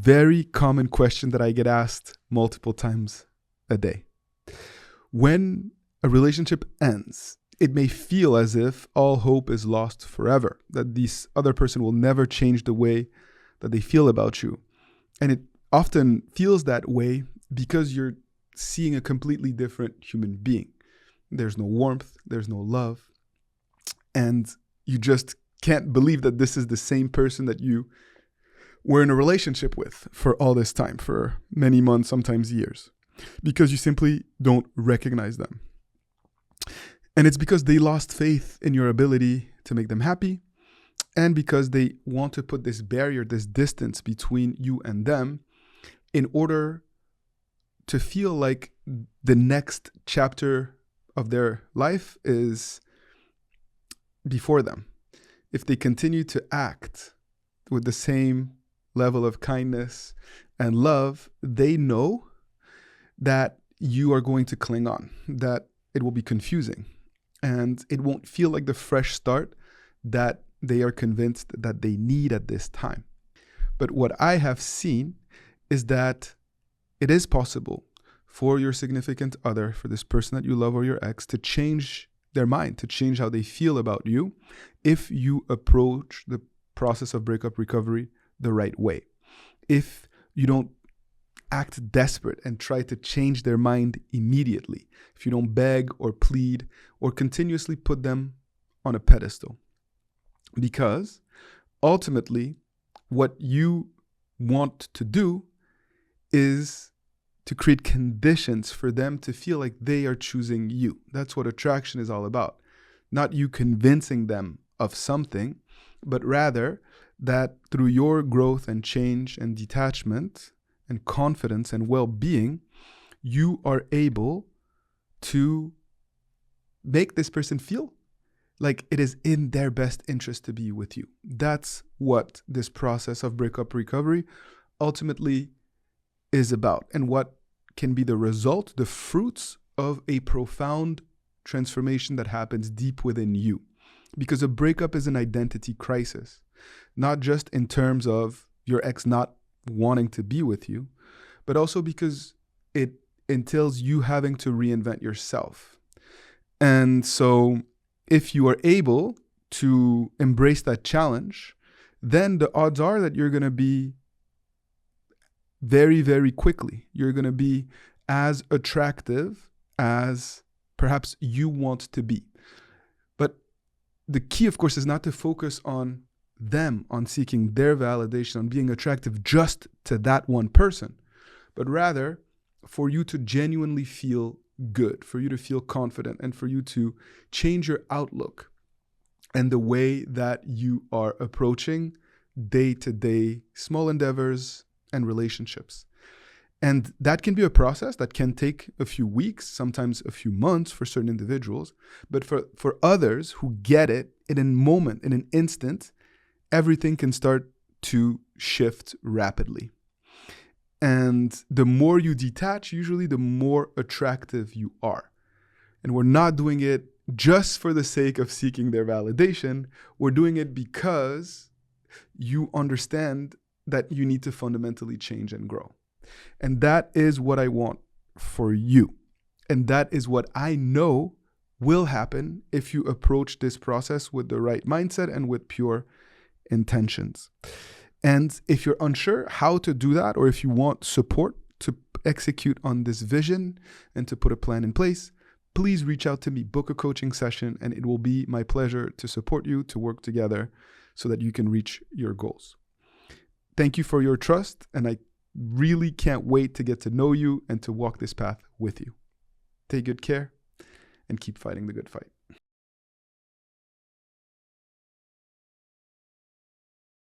very common question that I get asked multiple times a day. When a relationship ends, it may feel as if all hope is lost forever, that this other person will never change the way that they feel about you. And it often feels that way because you're seeing a completely different human being. There's no warmth, there's no love, and you just can't believe that this is the same person that you were in a relationship with for all this time, for many months, sometimes years, because you simply don't recognize them. And it's because they lost faith in your ability to make them happy, and because they want to put this barrier, this distance between you and them in order to feel like the next chapter of their life is before them. If they continue to act with the same level of kindness and love, they know that you are going to cling on, that it will be confusing, and it won't feel like the fresh start that they are convinced that they need at this time. But what I have seen is that it is possible for your significant other, for this person that you love or your ex, to change their mind, to change how they feel about you if you approach the process of breakup recovery the right way. If you don't act desperate and try to change their mind immediately, if you don't beg or plead or continuously put them on a pedestal. Because ultimately, what you want to do is to create conditions for them to feel like they are choosing you. That's what attraction is all about. Not you convincing them of something, but rather that through your growth and change and detachment and confidence and well-being, you are able to make this person feel like it is in their best interest to be with you. That's what this process of breakup recovery ultimately is about, and what can be the result, the fruits of a profound transformation that happens deep within you. Because a breakup is an identity crisis, not just in terms of your ex not wanting to be with you, but also because it entails you having to reinvent yourself. And so if you are able to embrace that challenge, then the odds are that you're going to be very, very quickly, you're going to be as attractive as perhaps you want to be. But the key, of course, is not to focus on them, on seeking their validation, on being attractive just to that one person, but rather for you to genuinely feel good, for you to feel confident, and for you to change your outlook and the way that you are approaching day-to-day small endeavors and relationships. And that can be a process that can take a few weeks, sometimes a few months for certain individuals. But for others who get it in a moment, in an instant, everything can start to shift rapidly. And the more you detach, usually the more attractive you are. And we're not doing it just for the sake of seeking their validation. We're doing it because you understand that you need to fundamentally change and grow. And that is what I want for you. And that is what I know will happen if you approach this process with the right mindset and with pure intentions. And if you're unsure how to do that, or if you want support to execute on this vision and to put a plan in place, please reach out to me, book a coaching session, and it will be my pleasure to support you, to work together so that you can reach your goals. Thank you for your trust, and I really can't wait to get to know you and to walk this path with you. Take good care and keep fighting the good fight.